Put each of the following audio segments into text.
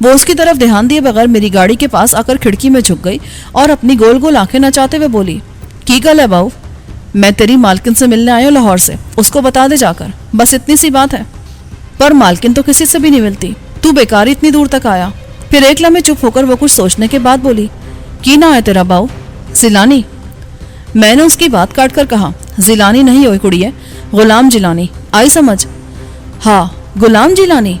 وہ اس کی طرف دھیان دیے بغیر میری گاڑی کے پاس آ کر کھڑکی میں جھک گئی اور اپنی گول گول آنکھیں نچاتے ہوئے بولی، کی گل ہے باؤ؟ میں تیری مالکن سے ملنے آیا ہوں لاہور سے، اس کو بتا دے جا کر، بس اتنی سی بات ہے۔ پر مالکن تو کسی سے بھی نہیں ملتی، تو بیکار اتنی دور تک آیا۔ پھر ایک لمحے چپ ہو کر وہ کچھ سوچنے کے بعد بولی، کی نام ہے تیرا باؤ؟ زیلانی۔ میں نے اس کی بات کاٹ کر کہا، زیلانی نہیں ہوئی کڑی ہے، غلام جیلانی، آئی سمجھ؟ ہاں، غلام جیلانی۔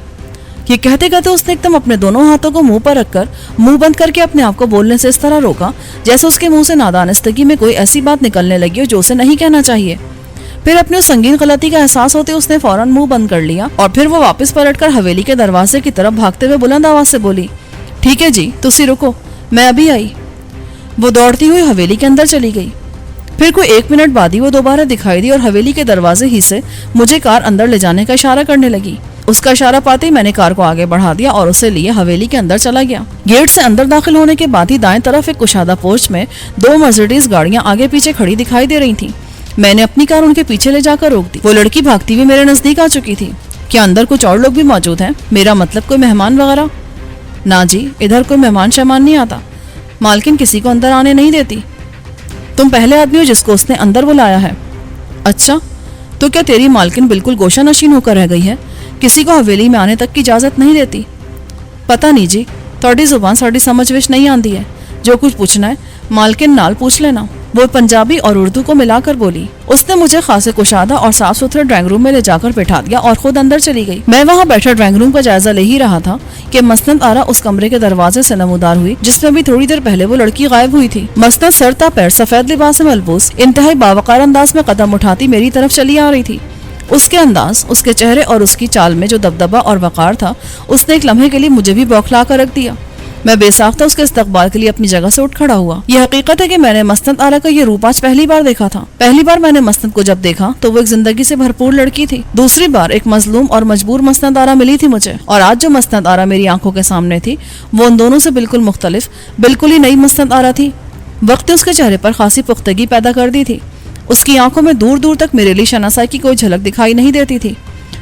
یہ کہتے کہتے اس نے ایک دم اپنے دونوں ہاتھوں کو منہ پر رکھ کر منہ بند کر کے اپنے آپ کو بولنے سے اس طرح روکا جیسے اس کے منہ سے نادانستگی میں کوئی ایسی بات نکلنے لگی ہو جو اسے نہیں کہنا چاہیے۔ پھر اپنی اس سنگین غلطی کا احساس ہوتے اس نے فوراً منہ بند کر لیا اور پھر وہ واپس پلٹ کر حویلی کے دروازے کی طرف بھاگتے ہوئے بلند آواز سے بولی، ٹھیک ہے جی، تسی رکو، میں ابھی آئی۔ وہ دوڑتی ہوئی حویلی کے اندر چلی گئی۔ پھر کوئی 1 منٹ بعد ہی وہ دوبارہ دکھائی دی اور حویلی کے دروازے ہی سے مجھے کار اندر لے جانے کا اشارہ کرنے لگی۔ اس کا اشارہ پاتے ہی میں نے کار کو آگے بڑھا دیا اور اسے لیے حویلی کے اندر چلا گیا۔ گیٹ سے اندر داخل ہونے کے بعد ہی دائیں طرف ایک کشادہ پورچ میں 2 مرسیڈیز گاڑیاں آگے پیچھے کھڑی دکھائی دے رہی تھیں۔ میں نے اپنی کار ان کے پیچھے لے جا کر روک دی۔ وہ لڑکی بھاگتی ہوئی میرے نزدیک آ چکی تھی۔ کیا اندر کچھ اور لوگ بھی موجود ہیں؟ میرا مطلب کوئی مہمان وغیرہ؟ نہ جی، ادھر کوئی مہمان شہمان نہیں آتا، مالکن کسی کو اندر آنے نہیں دیتی۔ تم پہلے آدمی ہو جس کو اس نے اندر بلایا ہے۔ اچھا، تو کیا تیری مالکن بالکل گوشہ نشین ہو کر رہ گئی ہے، کسی کو حویلی میں آنے تک کی اجازت نہیں دیتی؟ پتہ نہیں جی، تھوڑی زبان ساڑی سمجھ وچ نہیں آندی ہے، جو کچھ پوچھنا ہے مالکن نال پوچھ لینا۔ وہ پنجابی اور اردو کو ملا کر بولی۔ اس نے مجھے خاصے کشادہ اور صاف ستھرے ڈرائنگ روم میں لے جا کر بٹھا دیا اور خود اندر چلی گئی۔ میں وہاں بیٹھا ڈرائنگ روم کا جائزہ لے ہی رہا تھا کہ مسند آرا اس کمرے کے دروازے سے نمودار ہوئی جس میں بھی تھوڑی دیر پہلے وہ لڑکی غائب ہوئی تھی۔ مسند سر تا پیر سفید لباس میں ملبوس انتہائی باوقار انداز میں قدم اٹھاتی میری طرف چلی آ رہی تھی۔ اس کے انداز، اس کے چہرے اور اس کی چال میں جو دبدبا اور وقار تھا، اس نے ایک لمحے کے لیے مجھے بھی بوکھلا کر رکھ دیا۔ میں بے ساختہ اس کے استقبال کے لیے اپنی جگہ سے اٹھ کھڑا ہوا۔ یہ حقیقت ہے کہ میں نے مسند آرا کا یہ روپ آج پہلی بار دیکھا تھا۔ پہلی بار میں نے مسند کو جب دیکھا تو وہ ایک زندگی سے بھرپور لڑکی تھی، دوسری بار ایک مظلوم اور مجبور مسند آرا ملی تھی مجھے، اور آج جو مسند آرا میری آنکھوں کے سامنے تھی وہ ان دونوں سے بالکل مختلف، بالکل ہی نئی مسند آرا تھی۔ وقت نے اس کے چہرے پر خاصی پختگی پیدا کر دی تھی۔ اس کی آنکھوں میں دور دور تک میرے لیے شناسائی کی کوئی جھلک دکھائی نہیں دیتی تھی۔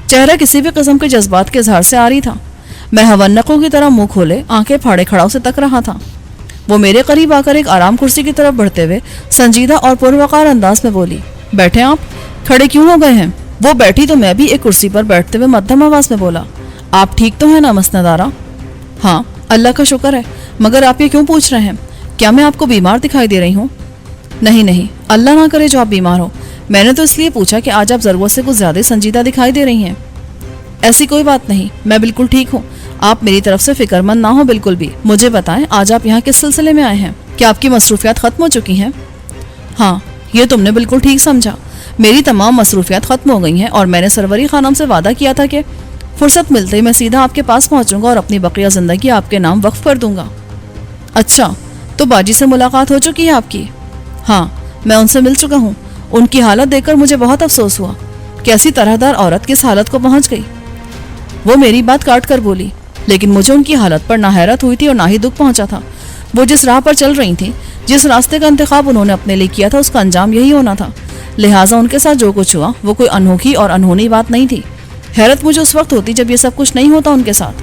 چہرہ کسی بھی قسم کے جذبات کے اظہار سے عاری تھا۔ میں ہونقوں کی طرح منہ کھولے آنکھیں پھاڑے کھڑا اسے تک رہا تھا۔ وہ میرے قریب آ کر ایک آرام کرسی کی طرف بڑھتے ہوئے سنجیدہ اور پروقار انداز میں بولی، بیٹھے آپ، کھڑے کیوں ہو گئے ہیں؟ وہ بیٹھی تو میں بھی ایک کرسی پر بیٹھتے ہوئے مدھم آواز میں بولا، آپ ٹھیک تو ہیں نا مسند آرا؟ ہاں، اللہ کا شکر ہے، مگر آپ یہ کیوں پوچھ رہے ہیں؟ کیا میں آپ کو بیمار دکھائی دے رہی ہوں؟ نہیں، اللہ نہ کرے جو آپ بیمار ہو، میں نے تو اس لیے پوچھا کہ آج آپ ضرورت سے کچھ زیادہ سنجیدہ دکھائی دے رہی ہیں۔ ایسی کوئی بات نہیں، میں بالکل ٹھیک ہوں، آپ میری طرف سے فکر مند نہ ہو بالکل بھی۔ مجھے بتائیں آج آپ یہاں کس سلسلے میں آئے ہیں؟ کیا آپ کی مصروفیات ختم ہو چکی ہیں؟ ہاں، یہ تم نے بالکل ٹھیک سمجھا، میری تمام مصروفیات ختم ہو گئی ہیں اور میں نے سروری خانم سے وعدہ کیا تھا کہ فرصت ملتے ہی میں سیدھا آپ کے پاس پہنچوں گا اور اپنی بقیہ زندگی آپ کے نام وقف کر دوں گا۔ اچھا، تو باجی سے ملاقات ہو چکی ہے آپ کی؟ ہاں، میں ان سے مل چکا ہوں۔ ان کی حالت دیکھ کر مجھے بہت افسوس ہوا، کیسی طرح دار عورت کس حالت کو پہنچ گئی۔ وہ میری بات کاٹ کر بولی، لیکن مجھے ان کی حالت پر نہ حیرت ہوئی تھی اور نہ ہی دکھ پہنچا تھا۔ وہ جس راہ پر چل رہی تھیں، جس راستے کا انتخاب انہوں نے اپنے لیے کیا تھا، اس کا انجام یہی ہونا تھا، لہٰذا ان کے ساتھ جو کچھ ہوا وہ کوئی انوکھی اور انہونی بات نہیں تھی۔ حیرت مجھے اس وقت ہوتی جب یہ سب کچھ نہیں ہوتا ان کے ساتھ۔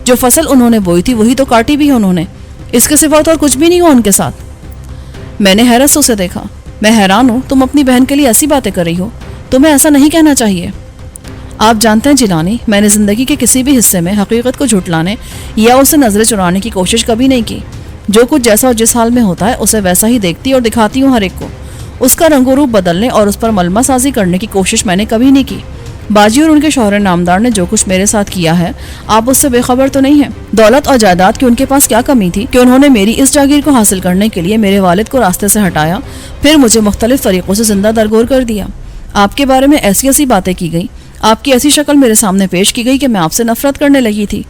جو فصل انہوں نے بوئی تھی وہی تو کاٹی بھی ہے انہوں نے، اس کے سوا تو اور کچھ بھی نہیں ہوا ان کے ساتھ۔ میں نے حیرت سے اسے دیکھا۔ میں حیران ہوں تم اپنی بہن کے لیے ایسی باتیں کر رہی ہو، تمہیں ایسا نہیں کہنا چاہیے۔ آپ جانتے ہیں جیلانی، میں نے زندگی کے کسی بھی حصے میں حقیقت کو جھٹلانے یا اسے نظریں چرانے کی کوشش کبھی نہیں کی۔ جو کچھ جیسا اور جس حال میں ہوتا ہے اسے ویسا ہی دیکھتی اور دکھاتی ہوں ہر ایک کو۔ اس کا رنگ و روپ بدلنے اور اس پر ملمہ سازی کرنے کی کوشش میں نے کبھی نہیں کی۔ باجی اور ان کے شوہر نامدار نے جو کچھ میرے ساتھ کیا ہے، آپ اس سے بے خبر تو نہیں ہیں۔ دولت اور جائیداد کی ان کے پاس کیا کمی تھی کہ انہوں نے میری اس جاگیر کو حاصل کرنے کے لیے میرے والد کو راستے سے ہٹایا، پھر مجھے مختلف طریقوں سے زندہ درگور کر دیا۔ آپ کے بارے میں ایسی باتیں کی گئی، آپ کی ایسی شکل میرے سامنے پیش کی گئی کہ میں آپ سے نفرت کرنے لگی تھی۔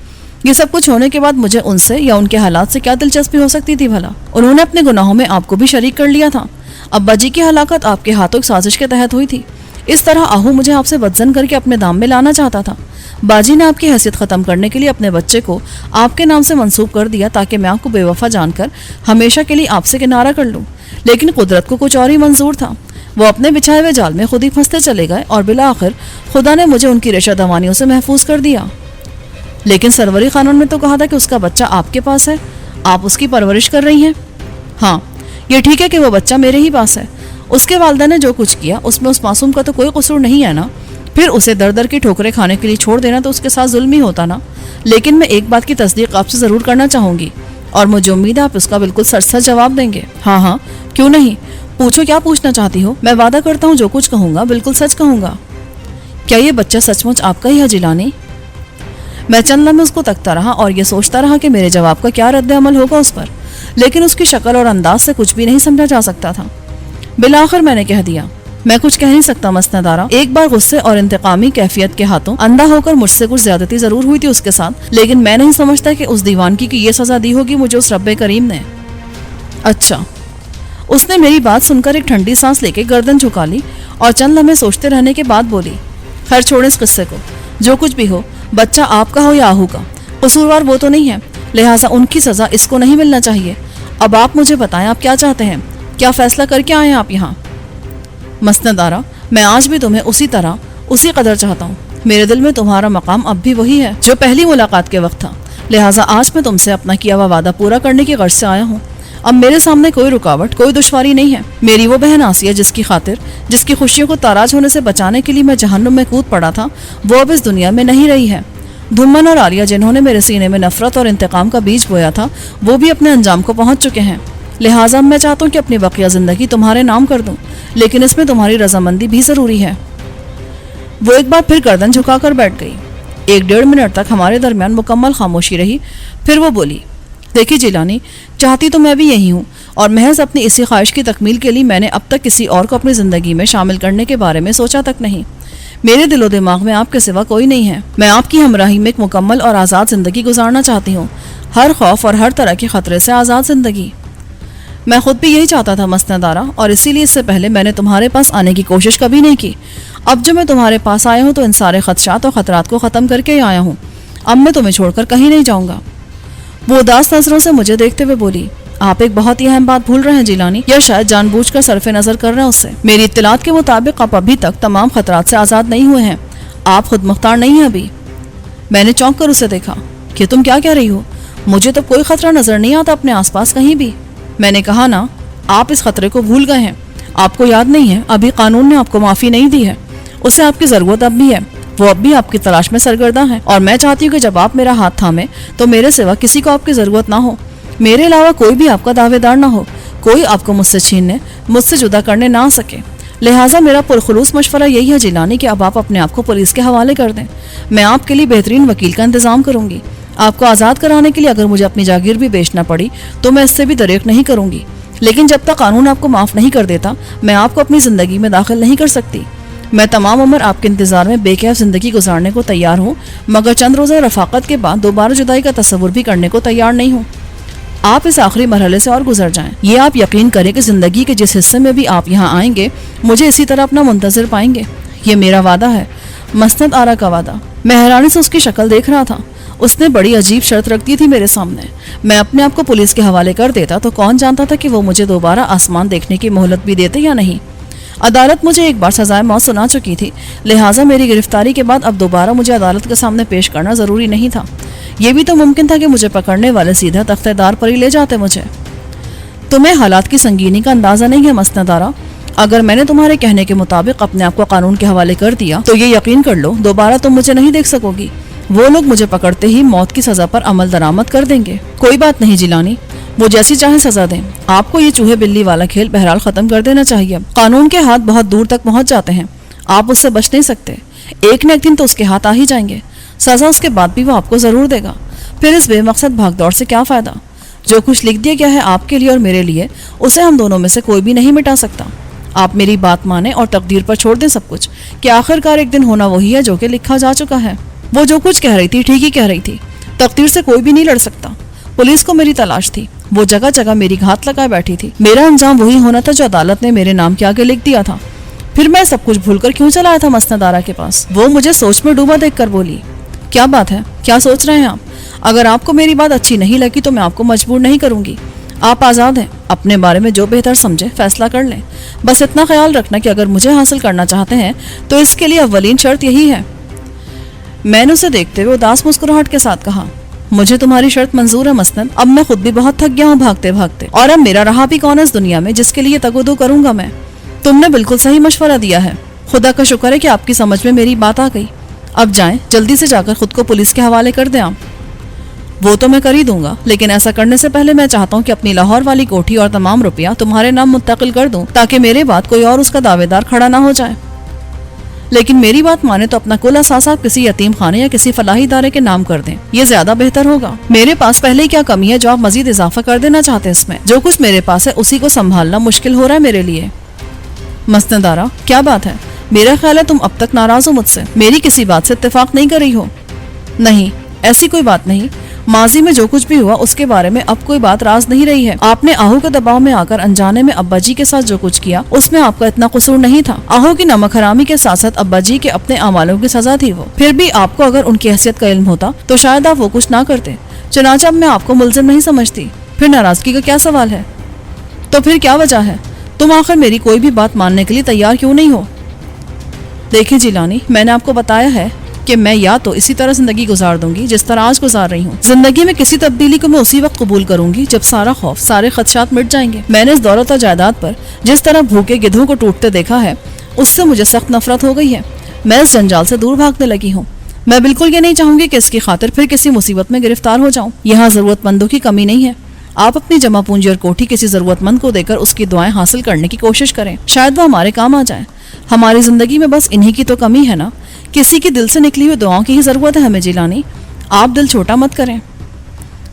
یہ سب کچھ ہونے کے بعد مجھے ان سے یا ان کے حالات سے کیا دلچسپی ہو سکتی تھی بھلا؟ انہوں نے اپنے گناہوں میں آپ کو بھی شریک کر لیا تھا۔ ابا جی کی ہلاکت آپ کے ہاتھوں ایک سازش کے تحت ہوئی تھی۔ اس طرح آہو مجھے آپ سے بدزن کر کے اپنے دام میں لانا چاہتا تھا۔ باجی نے آپ کی حیثیت ختم کرنے کے لیے اپنے بچے کو آپ کے نام سے منسوب کر دیا تاکہ میں آپ کو بے وفا جان کر ہمیشہ کے لیے آپ سے کنارہ کر لوں، لیکن قدرت کو کچھ اور ہی منظور تھا۔ وہ اپنے بچھائے ہوئے جال میں خود ہی پھنستے چلے گئے اور بالآخر خدا نے مجھے ان کی ریشہ دوانیوں سے محفوظ کر دیا۔ لیکن سروری قانون میں تو کہا تھا کہ اس کا بچہ آپ کے پاس ہے، آپ اس کی پرورش کر رہی ہیں۔ ہاں یہ ٹھیک ہے کہ وہ بچہ میرے ہی پاس ہے، اس کے والدہ نے جو کچھ کیا اس میں اس معصوم کا تو کوئی قصور نہیں ہے نا، پھر اسے در در کی ٹھوکریں کھانے کے لیے چھوڑ دینا تو اس کے ساتھ ظلم ہی ہوتا نا۔ لیکن میں ایک بات کی تصدیق آپ سے ضرور کرنا چاہوں گی، اور مجھے امید ہے آپ اس کا بالکل سچ سچ جواب دیں گے۔ ہاں ہاں کیوں نہیں، پوچھو کیا پوچھنا چاہتی ہو، میں وعدہ کرتا ہوں جو کچھ کہوں گا بالکل سچ کہوں گا۔ کیا یہ بچہ سچ مچ آپ کا ہی ہے جیلانی؟ میں چند لمحے اس کو تکتا رہا اور یہ سوچتا رہا کہ میرے جواب کا کیا رد عمل ہوگا اس پر، لیکن اس کی شکل اور انداز سے کچھ بھی نہیں سمجھا جا سکتا تھا۔ بالآخر میں نے کہہ دیا، میں کچھ کہہ نہیں سکتا مسند آرا، ایک بار غصے اور انتقامی کیفیت کے ہاتھوں اندھا ہو کر مجھ سے کچھ زیادتی ضرور ہوئی تھی اس کے ساتھ، لیکن میں نہیں سمجھتا کہ اس دیوانگی کی یہ سزا دی ہوگی مجھے اس رب کریم نے۔ اچھا، اس نے میری بات سن کر ایک ٹھنڈی سانس لے کے گردن جھکا لی اور چند لمحے سوچتے رہنے کے بعد بولی، خیر چھوڑیں اس قصے کو، جو کچھ بھی ہو، بچہ آپ کا ہو یا آہو کا، قصوروار وہ تو نہیں ہے، لہٰذا ان کی سزا اس کو نہیں ملنا چاہیے۔ اب آپ مجھے بتائیں آپ کیا چاہتے ہیں، کیا فیصلہ کر کے آئے ہیں آپ یہاں؟ مسند آرا، میں آج بھی تمہیں اسی طرح اسی قدر چاہتا ہوں، میرے دل میں تمہارا مقام اب بھی وہی ہے جو پہلی ملاقات کے وقت تھا، لہٰذا آج میں تم سے اپنا کیا ہوا وعدہ پورا کرنے کی غرض سے آیا ہوں۔ اب میرے سامنے کوئی رکاوٹ، کوئی دشواری نہیں ہے۔ میری وہ بہن آسیہ جس کی خاطر، جس کی خوشیوں کو تاراج ہونے سے بچانے کے لیے میں جہنم میں کود پڑا تھا، وہ اب اس دنیا میں نہیں رہی ہے۔ دھمن اور عالیہ جنہوں نے میرے سینے میں نفرت اور انتقام کا بیج بویا تھا، وہ بھی اپنے انجام کو پہنچ چکے ہیں، لہٰذا میں چاہتا ہوں کہ اپنی بقیہ زندگی تمہارے نام کر دوں، لیکن اس میں تمہاری رضامندی بھی ضروری ہے۔ وہ ایک بار پھر گردن جھکا کر بیٹھ گئی۔ 1-1.5 منٹ تک ہمارے درمیان مکمل خاموشی رہی، پھر وہ بولی، دیکھیے جیلانی، چاہتی تو میں بھی یہی ہوں، اور محض اپنی اسی خواہش کی تکمیل کے لیے میں نے اب تک کسی اور کو اپنی زندگی میں شامل کرنے کے بارے میں سوچا تک نہیں۔ میرے دل و دماغ میں آپ کے سوا کوئی نہیں ہے۔ میں آپ کی ہمراہی میں ایک مکمل اور آزاد زندگی گزارنا چاہتی ہوں، ہر خوف اور ہر طرح کے خطرے سے آزاد زندگی۔ میں خود بھی یہی چاہتا تھا مسند آرا، اور اسی لیے اس سے پہلے میں نے تمہارے پاس آنے کی کوشش کبھی نہیں کی۔ اب جو میں تمہارے پاس آیا ہوں تو ان سارے خدشات اور خطرات کو ختم کر کے ہی آیا ہوں۔ اب میں تمہیں چھوڑ کر کہیں نہیں جاؤں گا۔ وہ اداس نظروں سے مجھے دیکھتے ہوئے بولی، آپ ایک بہت ہی اہم بات بھول رہے ہیں جیلانی، یا شاید جان بوجھ کر صرف نظر کر رہے ہیں اس سے۔ میری اطلاعات کے مطابق آپ ابھی تک تمام خطرات سے آزاد نہیں ہوئے ہیں، آپ خود مختار نہیں ہیں ابھی۔ میں نے چونک کر اسے دیکھا، کہ تم کیا کہہ رہی ہو؟ مجھے تو کوئی خطرہ نظر نہیں آتا اپنے آس پاس کہیں بھی۔ میں نے کہا نا، آپ اس خطرے کو بھول گئے ہیں، آپ کو یاد نہیں ہے ابھی قانون نے آپ کو معافی نہیں دی ہے، اسے آپ کی ضرورت اب بھی ہے، وہ اب بھی آپ کی تلاش میں سرگرداں ہے، اور میں چاہتی ہوں کہ جب آپ میرا ہاتھ تھامیں تو میرے سوا کسی کو آپ کی ضرورت نہ ہو، میرے علاوہ کوئی بھی آپ کا دعوے دار نہ ہو، کوئی آپ کو مجھ سے چھیننے، مجھ سے جدا کرنے نہ آ سکے۔ لہٰذا میرا پرخلوص مشورہ یہی ہے جیلانی کہ اب آپ اپنے آپ کو پولیس کے حوالے کر دیں، میں آپ کے لیے بہترین وکیل کا انتظام کروں گی۔ آپ کو آزاد کرانے کے لیے اگر مجھے اپنی جاگیر بھی بیچنا پڑی تو میں اس سے بھی دریغ نہیں کروں گی، لیکن جب تک قانون آپ کو معاف نہیں کر دیتا میں آپ کو اپنی زندگی میں داخل نہیں کر سکتی۔ میں تمام عمر آپ کے انتظار میں بے کیف زندگی گزارنے کو تیار ہوں، مگر چند روزہ رفاقت کے بعد دوبارہ جدائی کا تصور بھی کرنے کو تیار نہیں ہوں۔ آپ اس آخری مرحلے سے اور گزر جائیں، یہ آپ یقین کریں کہ زندگی کے جس حصے میں بھی آپ یہاں آئیں گے مجھے اسی طرح اپنا منتظر پائیں گے، یہ میرا وعدہ ہے، مسند آرا کا وعدہ۔ میں حیرانی سے اس کی شکل دیکھ رہا تھا، اس نے بڑی عجیب شرط رکھ دی تھی میرے سامنے، میں اپنے آپ کو پولیس کے حوالے کر دیتا تو کون جانتا تھا کہ وہ مجھے دوبارہ آسمان دیکھنے کی مہلت بھی دیتے یا نہیں۔ عدالت مجھے ایک بار سزائے موت سنا چکی تھی، لہٰذا میری گرفتاری کے بعد اب دوبارہ مجھے عدالت کے سامنے پیش کرنا ضروری نہیں تھا۔ یہ بھی تو ممکن تھا کہ مجھے پکڑنے والے سیدھا تختہ دار پر ہی لے جاتے مجھے۔ تمہیں حالات کی سنگینی کا اندازہ نہیں ہے مسند آرا، اگر میں نے تمہارے کہنے کے مطابق اپنے آپ کو قانون کے حوالے کر دیا تو یہ یقین کر لو دوبارہ تم مجھے نہیں دیکھ سکو گی، وہ لوگ مجھے پکڑتے ہی موت کی سزا پر عمل درآمد کر دیں گے۔ کوئی بات نہیں جیلانی، وہ جیسی چاہیں سزا دیں، آپ کو یہ چوہے بلی والا کھیل بہرحال ختم کر دینا چاہیے۔ قانون کے ہاتھ بہت دور تک پہنچ جاتے ہیں، آپ اس سے بچ نہیں سکتے، ایک نہ ایک دن تو اس کے ہاتھ آ ہی جائیں گے، سزا اس کے بعد بھی وہ آپ کو ضرور دے گا، پھر اس بے مقصد بھاگ دوڑ سے کیا فائدہ؟ جو کچھ لکھ دیا گیا ہے آپ کے لیے اور میرے لیے، اسے ہم دونوں میں سے کوئی بھی نہیں مٹا سکتا۔ آپ میری بات مانیں اور تقدیر پر چھوڑ دیں سب کچھ، کہ آخر کار ایک دن ہونا وہی ہے جو کہ لکھا جا چکا ہے۔ وہ جو کچھ کہہ رہی تھی ٹھیک ہی کہہ رہی تھی، تقدیر سے کوئی بھی نہیں لڑ سکتا۔ پولیس کو میری تلاش تھی، وہ جگہ جگہ میری گھات لگائے بیٹھی تھی، میرا انجام وہی ہونا تھا جو عدالت نے میرے نام کے آگے لکھ دیا تھا۔ پھر میں سب کچھ بھول کر کیوں چلا آیا تھا مسند آرا کے پاس؟ وہ مجھے سوچ میں ڈوبا دیکھ کر بولی، کیا بات ہے، کیا سوچ رہے ہیں آپ؟ اگر آپ کو میری بات اچھی نہیں لگی تو میں آپ کو مجبور نہیں کروں گی، آپ آزاد ہیں، اپنے بارے میں جو بہتر سمجھے فیصلہ کر لیں، بس اتنا خیال رکھنا کہ اگر مجھے حاصل کرنا چاہتے ہیں تو اس کے لیے اولین شرط یہی ہے۔ میں نے اسے دیکھتے ہوئے اداس مسکراہٹ کے ساتھ کہا, مجھے تمہاری شرط منظور ہے مسند. اب میں خود بھی بہت تھک گیا ہوں بھاگتے بھاگتے, اور اب میرا رہا بھی کون ہے اس دنیا میں جس کے لیے تگودو کروں گا میں. تم نے بالکل صحیح مشورہ دیا ہے. خدا کا شکر ہے کہ آپ کی سمجھ میں میری بات آ گئی. اب جائیں, جلدی سے جا کر خود کو پولیس کے حوالے کر دیں آپ. وہ تو میں کر ہی دوں گا, لیکن ایسا کرنے سے پہلے میں چاہتا ہوں کہ اپنی لاہور والی کوٹھی اور تمام روپیہ تمہارے نام منتقل کر دوں, تاکہ میرے بعد کوئی اور اس کا دعوے دار کھڑا نہ ہو جائے. لیکن میری بات مانے تو اپنا کل اثاثہ کسی یتیم خانے یا کسی فلاحی ادارے کے نام کر دیں, یہ زیادہ بہتر ہوگا. میرے پاس پہلے ہی کیا کمی ہے جو آپ مزید اضافہ کر دینا چاہتے ہیں اس میں؟ جو کچھ میرے پاس ہے اسی کو سنبھالنا مشکل ہو رہا ہے میرے لیے. مسند آرا, کیا بات ہے؟ میرا خیال ہے تم اب تک ناراض ہو مجھ سے, میری کسی بات سے اتفاق نہیں کر رہی ہو. نہیں, ایسی کوئی بات نہیں. ماضی میں جو کچھ بھی ہوا اس کے بارے میں اب کوئی بات راز نہیں رہی ہے. آپ نے آہو کے دباؤ میں آ کر انجانے میں ابا جی کے ساتھ جو کچھ کیا اس میں آپ کا اتنا قصور نہیں تھا. آہو کی نمک حرامی کے ساتھ ساتھ ابا جی کے اپنے اعمالوں کی سزا تھی وہ. پھر بھی آپ کو اگر ان کی حیثیت کا علم ہوتا تو شاید آپ وہ کچھ نہ کرتے. چنانچہ اب میں آپ کو ملزم نہیں سمجھتی. پھر ناراضگی کا کیا سوال ہے؟ تو پھر کیا وجہ ہے؟ تم آخر میری کوئی بھی بات ماننے کے لیے تیار کیوں نہیں ہو؟ دیکھیں جیلانی, میں نے آپ کو بتایا ہے کہ میں یا تو اسی طرح زندگی گزار دوں گی جس طرح آج گزار رہی ہوں. زندگی میں کسی تبدیلی کو میں اسی وقت قبول کروں گی جب سارا خوف, سارے خدشات مٹ جائیں گے. میں نے اس دولت و جائیداد پر جس طرح بھوکے گدھوں کو ٹوٹتے دیکھا ہے اس سے مجھے سخت نفرت ہو گئی ہے. میں اس جنجال سے دور بھاگنے لگی ہوں. میں بالکل یہ نہیں چاہوں گی کہ اس کی خاطر پھر کسی مصیبت میں گرفتار ہو جاؤں. یہاں ضرورت مندوں کی کمی نہیں ہے. آپ اپنی جمع پونجی اور کوٹھی کسی ضرورت مند کو دے کر اس کی دعائیں حاصل کرنے کی کوشش کریں, شاید وہ ہمارے کام آ جائیں. ہماری زندگی میں بس انہی کی تو کمی ہے نا. کسی کی دل سے نکلی ہوئی دعاؤں کی ہی ضرورت ہے ہمیں جیلانی. آپ دل چھوٹا مت کریں.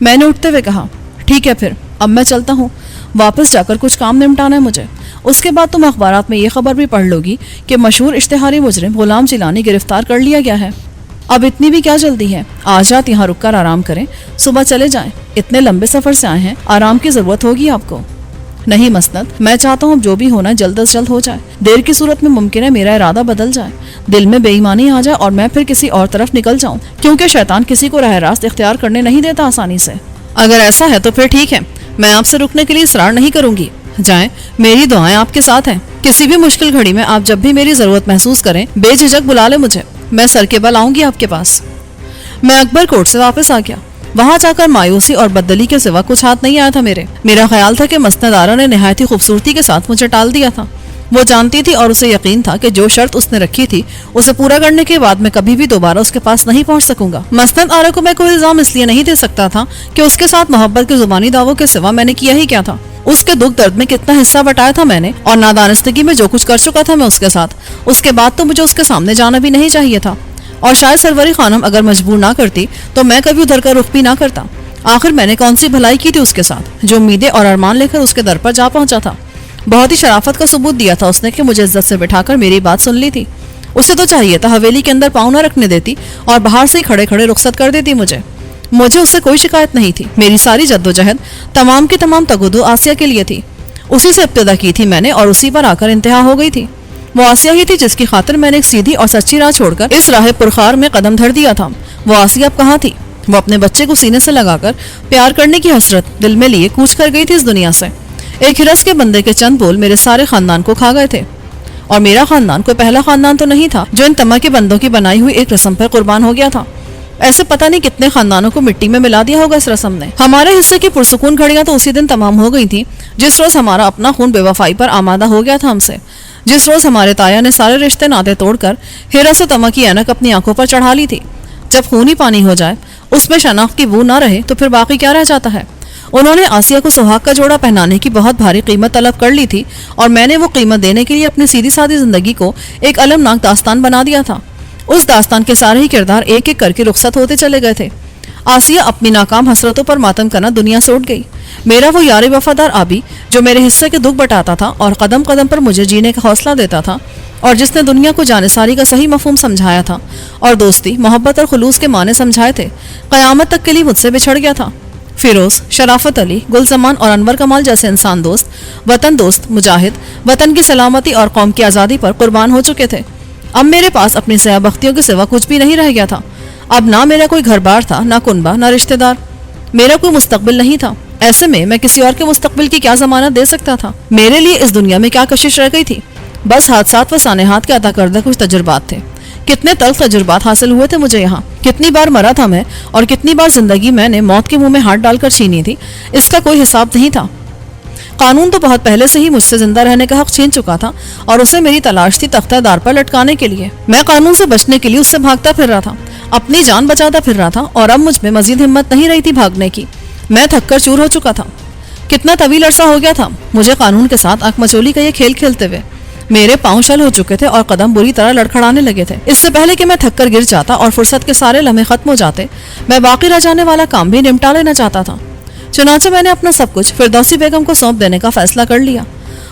میں نے اٹھتے ہوئے کہا, ٹھیک ہے پھر اب میں چلتا ہوں. واپس جا کر کچھ کام نمٹانا ہے مجھے. اس کے بعد تم اخبارات میں یہ خبر بھی پڑھ لو گی کہ مشہور اشتہاری مجرم غلام جیلانی گرفتار کر لیا گیا ہے. اب اتنی بھی کیا جلدی ہے؟ آج رات یہاں رک کر آرام کریں, صبح چلے جائیں. اتنے لمبے سفر سے آئے ہیں, آرام کی ضرورت ہوگی آپ کو. نہیں مسند, میں چاہتا ہوں اب جو بھی ہونا جلد از جلد ہو جائے. دیر کی صورت میں ممکن ہے میرا ارادہ بدل جائے, دل میں بے ایمانی آ جائے اور میں پھر کسی اور طرف نکل جاؤں, کیونکہ شیطان کسی کو راہ راست اختیار کرنے نہیں دیتا آسانی سے. اگر ایسا ہے تو پھر ٹھیک ہے, میں آپ سے رکنے کے لیے اصرار نہیں کروں گی. جائیں, میری دعائیں آپ کے ساتھ ہیں. کسی بھی مشکل گھڑی میں آپ جب بھی میری ضرورت محسوس کریں بے جھجک بلا لیں مجھے. میں سر کے بل آؤں گی آپ کے پاس. میں اکبر کوٹ سے واپس آ گیا. وہاں جا کر مایوسی اور بددلی کے سوا کچھ ہاتھ نہیں آیا تھا میرے. میرا خیال تھا کہ مسند آرا نے نہایت ہی خوبصورتی کے ساتھ مجھے ٹال دیا تھا. وہ جانتی تھی اور اسے یقین تھا کہ جو شرط اس نے رکھی تھی اسے پورا کرنے کے بعد میں کبھی بھی دوبارہ اس کے پاس نہیں پہنچ سکوں گا. مسند آرا کو میں کوئی الزام اس لیے نہیں دے سکتا تھا کہ اس کے ساتھ محبت کے زبانی دعووں کے سوا میں نے کیا ہی کیا تھا. اس کے دکھ درد میں کتنا حصہ بٹایا تھا میں نے, اور نادانستگی میں جو کچھ کر چکا تھا میں اس کے ساتھ, اس کے بعد تو مجھے اس کے سامنے جانا بھی نہیں چاہیے تھا. اور شاید سروری خانم اگر مجبور نہ کرتی تو میں کبھی ادھر کا رخ بھی نہ کرتا. آخر میں نے کون سی بھلائی کی تھی اس کے ساتھ جو امیدیں اور ارمان لے کر اس کے در پر جا پہنچا تھا. بہت ہی شرافت کا ثبوت دیا تھا اس نے کہ مجھے عزت سے بٹھا کر میری بات سن لی تھی. اسے تو چاہیے تھا حویلی کے اندر پاؤں نہ رکھنے دیتی اور باہر سے ہی کھڑے کھڑے رخصت کر دیتی مجھے. مجھے اس سے کوئی شکایت نہیں تھی. میری ساری جدوجہد تمام کی تمام تگودو آسیہ کے لیے تھی. اسی سے ابتدا کی تھی میں نے اور اسی پر آ کر انتہا ہو گئی تھی. وہ آسیہ ہی تھی جس کی خاطر میں نے ایک سیدھی اور سچی راہ چھوڑ کر اس راہ پرخار میں قدم دھر دیا تھا. وہ آسیہ اب کہاں تھی؟ وہ اپنے بچے کو سینے سے لگا کر پیار کرنے کی حسرت دل میں لیے کوچ کر گئی تھی اس دنیا سے. ایک ہرس کے بندے کے چند بول میرے سارے خاندان کو کھا گئے تھے. اور میرا خاندان کوئی پہلا خاندان تو نہیں تھا جو ان تما کے بندوں کی بنائی ہوئی ایک رسم پر قربان ہو گیا تھا. ایسے پتہ نہیں کتنے خاندانوں کو مٹی میں ملا دیا ہوگا اس رسم نے. ہمارے حصے کی پرسکون گھڑیاں تو اسی دن تمام ہو گئی تھیں جس روز ہمارا اپنا خون بے وفائی پر آمادہ ہو گیا تھا ہم سے. جس روز ہمارے تایا نے سارے رشتے ناطے توڑ کر ہرس و تما کی اینک اپنی آنکھوں پر چڑھا لی تھی. جب خون ہی پانی ہو جائے, اس میں شناخت کی بو نہ رہے تو پھر باقی کیا رہ جاتا ہے. انہوں نے آسیہ کو سہاگ کا جوڑا پہنانے کی بہت بھاری قیمت طلب کر لی تھی اور میں نے وہ قیمت دینے کے لیے اپنی سیدھی سادی زندگی کو ایک المناک داستان بنا دیا تھا. اس داستان کے سارے ہی کردار ایک ایک کر کے رخصت ہوتے چلے گئے تھے. آسیہ اپنی ناکام حسرتوں پر ماتم کرنا دنیا سے اٹھ گئی. میرا وہ یار وفادار آبی جو میرے حصے کے دکھ بٹاتا تھا اور قدم قدم پر مجھے جینے کا حوصلہ دیتا تھا اور جس نے دنیا کو جانساری کا صحیح مفہوم سمجھایا تھا اور دوستی, محبت اور خلوص کے معنی سمجھائے تھے, قیامت تک کے لیے مجھ سے بچھڑ گیا تھا. فیروز, شرافت علی, گلزمان اور انور کمال جیسے انسان دوست, وطن دوست, مجاہد, وطن کی سلامتی اور قوم کی آزادی پر قربان ہو چکے تھے. اب میرے پاس اپنی سیاہ بختیوں کے سوا کچھ بھی نہیں رہ گیا تھا. اب نہ میرا کوئی گھر بار تھا, نہ کنبہ, نہ رشتہ دار. میرا کوئی مستقبل نہیں تھا. ایسے میں کسی اور کے مستقبل کی کیا ضمانت دے سکتا تھا؟ میرے لیے اس دنیا میں کیا کشش رہ گئی تھی؟ بس حادثات و سانحات کے عطا کردہ کچھ تجربات تھے. کتنے تلخ تجربات حاصل ہوئے تھے مجھے یہاں، کتنی بار مرا تھا میں، اور کتنی بار زندگی میں نے موت کے منہ میں ہاتھ ڈال کر چھینی تھی، اس کا کوئی حساب نہیں تھا۔ قانون تو بہت پہلے سے ہی مجھ سے زندہ رہنے کا حق چھین چکا تھا، اور اسے میری تلاش تھی تختہ دار پر لٹکانے کے لیے۔ میں قانون سے بچنے کے لیے اس سے بھاگتا پھر رہا تھا، اپنی جان بچاتا پھر رہا تھا، اور اب مجھ میں مزید ہمت نہیں رہی تھی بھاگنے کی۔ میں تھک کر چور ہو چکا تھا۔ کتنا طویل عرصہ ہو گیا تھا مجھے قانون کے ساتھ آنکھ مچولی کا یہ کھیل کھیلتے ہوئے۔ میرے پاؤں شل ہو چکے تھے اور قدم بری طرح لڑکھڑانے لگے تھے۔ اس سے پہلے کہ میں تھک کر گر جاتا اور فرصت کے سارے لمحے ختم ہو جاتے، میں باقی رہ جانے والا کام بھی نمٹا لینا چاہتا تھا۔ چنانچہ میں نے اپنا سب کچھ فردوسی بیگم کو سونپ دینے کا فیصلہ کر لیا۔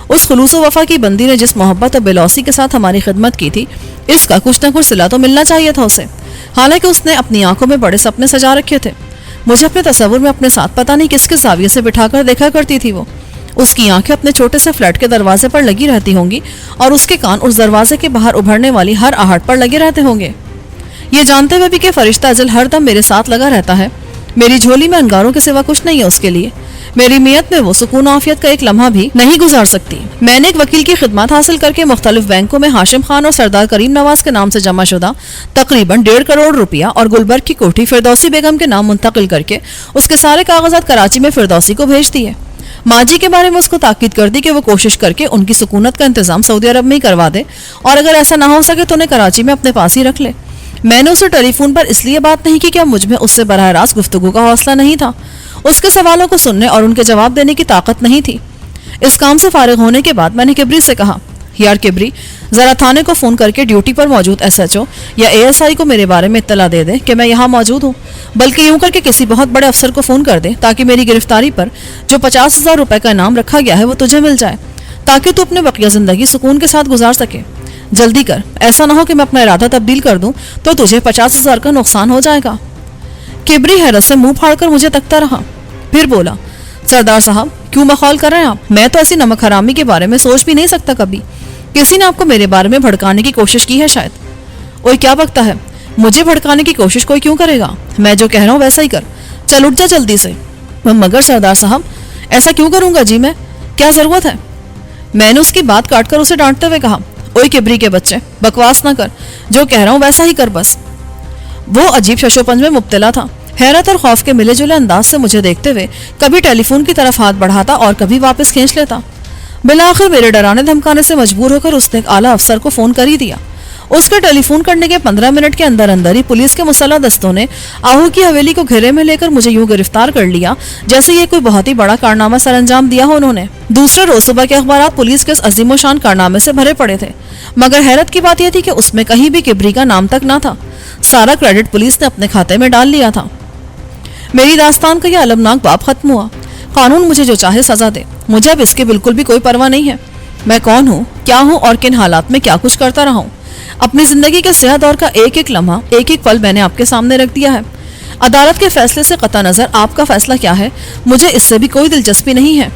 اس خلوص و وفا کی بندی نے جس محبت اور بلوسی کے ساتھ ہماری خدمت کی تھی، اس کا کچھ نہ کچھ صلہ تو ملنا چاہیے تھا اسے، حالانکہ اس نے اپنی آنکھوں میں بڑے سپنے سجا رکھے تھے۔ مجھے اپنے تصور میں اپنے ساتھ پتہ نہیں کس کے زاویے سے بٹھا کر دیکھا کرتی تھی وہ۔ اس کی آنکھیں اپنے چھوٹے سے فلیٹ کے دروازے پر لگی رہتی ہوں گی، اور اس کے کان اس دروازے کے باہر ابھرنے والی ہر آہٹ پر لگے رہتے ہوں گے، یہ جانتے ہوئے بھی کہ فرشتہ اجل ہر دم میرے ساتھ لگا رہتا ہے۔ میری جھولی میں انگاروں کے سوا کچھ نہیں ہے اس کے لیے، میری میت میں وہ سکون و عافیت کا ایک لمحہ بھی نہیں گزار سکتی۔ میں نے ایک وکیل کی خدمات حاصل کر کے مختلف بینکوں میں ہاشم خان اور سردار کریم نواز کے نام سے جمع شدہ تقریباً 1.5 کروڑ روپیہ اور گلبرگ کی کوٹھی فردوسی بیگم کے نام منتقل کر کے اس کے سارے کاغذات کراچی میں فردوسی کو بھیج دیے۔ ماں جی کے بارے میں اس کو تاکید کر دی کہ وہ کوشش کر کے ان کی سکونت کا انتظام سعودی عرب میں ہی کروا دے، اور اگر ایسا نہ ہو سکے تو انہیں کراچی میں اپنے پاس ہی رکھ لے۔ میں نے اسے ٹیلی فون پر اس لیے بات نہیں کی کہ اب مجھ میں اس سے براہ راست گفتگو کا حوصلہ نہیں تھا، اس کے سوالوں کو سننے اور ان کے جواب دینے کی طاقت نہیں تھی۔ اس کام سے فارغ ہونے کے بعد میں نے کبری سے کہا، یار کبری، ذرا تھانے کو فون کر کے ڈیوٹی پر موجود ایس ایچ او یا اے ایس آئی کو میرے بارے میں اطلاع دے دے کہ میں یہاں موجود ہوں، بلکہ یوں کر کے کسی بہت بڑے افسر کو فون کر دے تاکہ میری گرفتاری پر جو 50,000 روپے کا انعام رکھا گیا ہے وہ تجھے مل جائے، تاکہ تو اپنے بقیہ زندگی سکون کے ساتھ گزار سکے۔ جلدی کر، ایسا نہ ہو کہ میں اپنا ارادہ تبدیل کر دوں تو تجھے 50,000 کا نقصان ہو جائے گا۔ کبری حیرت سے منہ پھاڑ کر مجھے تکتا رہا، پھر بولا، سردار صاحب کیوں مخول کر رہے ہیں آپ؟ میں تو ایسی نمک حرامی کے بارے میں سوچ بھی نہیں سکتا کبھی۔ کسی نے آپ کو میرے بارے میں بھڑکانے کی کوشش کی ہے شاید۔ اوئے کیا بکتا ہے، مجھے بھڑکانے کی کوشش کوئی کیوں کرے گا؟ میں جو کہہ رہا ہوں ویسا ہی کر، چل اٹھ جا جلدی سے۔ مگر سردار صاحب ایسا کیوں کروں گا جی، میں کیا ضرورت ہے؟ میں نے اس کی بات کاٹ کر اسے ڈانٹتے ہوئے کہا، اوئے کبری کے بچے، بکواس نہ کر، جو کہہ رہا ہوں ویسا ہی کر بس۔ وہ عجیب ششوپنج میں مبتلا تھا، حیرت اور خوف کے ملے جلے انداز سے مجھے دیکھتے ہوئے کبھی ٹیلی فون کی طرف ہاتھ بڑھاتا اور کبھی واپس کھینچ لیتا۔ بالآخر میرے ڈرانے دھمکانے سے مجبور ہو کر اس نے ایک اعلیٰ افسر کو فون کر ہی دیا۔ اس کے ٹیلی فون کرنے کے 15 منٹ کے اندر اندر ہی پولیس کے مسلح دستوں نے آہو کی حویلی کو گھیرے میں لے کر مجھے یوں گرفتار کر لیا جیسے یہ کوئی بہت ہی بڑا کارنامہ سر انجام دیا ہو انہوں نے۔ دوسرے روز صبح کے اخبارات پولیس کے اس عظیم و شان کارنامے سے بھرے پڑے تھے، مگر حیرت کی بات یہ تھی کہ اس میں کہیں بھی کبری کا نام تک نہ تھا، سارا کریڈٹ پولیس نے اپنے کھاتے میں ڈال لیا تھا۔ میری داستان کا یہ المناک باب ختم ہوا۔ قانون مجھے جو چاہے سزا دے، مجھے اب اس کی بالکل بھی کوئی پرواہ نہیں ہے۔ میں کون ہوں، کیا ہوں اور کن حالات میں کیا کچھ کرتا رہا ہوں، اپنی زندگی کے سیاہ دور کا ایک ایک لمحہ، ایک ایک پل میں نے آپ کے سامنے رکھ دیا ہے۔ عدالت کے فیصلے سے قطع نظر آپ کا فیصلہ کیا ہے، مجھے اس سے بھی کوئی دلچسپی نہیں ہے۔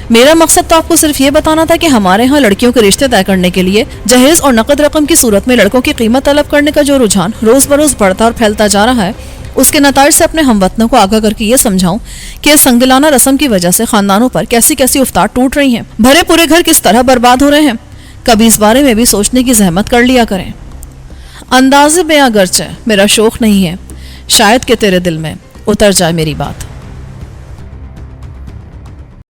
میرا مقصد تو آپ کو صرف یہ بتانا تھا کہ ہمارے ہاں لڑکیوں کے رشتے طے کرنے کے لیے جہیز اور نقد رقم کی صورت میں لڑکوں کی قیمت طلب کرنے کا جو رجحان روز بروز بڑھتا اور پھیلتا جا رہا ہے، اس کے نتائج سے اپنے ہم وطنوں کو آگاہ کر کے یہ سمجھاؤں کہ اس سنگدلانہ رسم کی وجہ سے خاندانوں پر کیسی کیسی افطار ٹوٹ رہی ہیں، بھرے پورے گھر کس طرح برباد ہو رہے ہیں۔ کبھی اس بارے میں بھی سوچنے کی زحمت کر لیا کریں۔ انداز بیاں گرچہ میرا شوق نہیں ہے، شاید کہ تیرے دل میں اتر جائے میری بات۔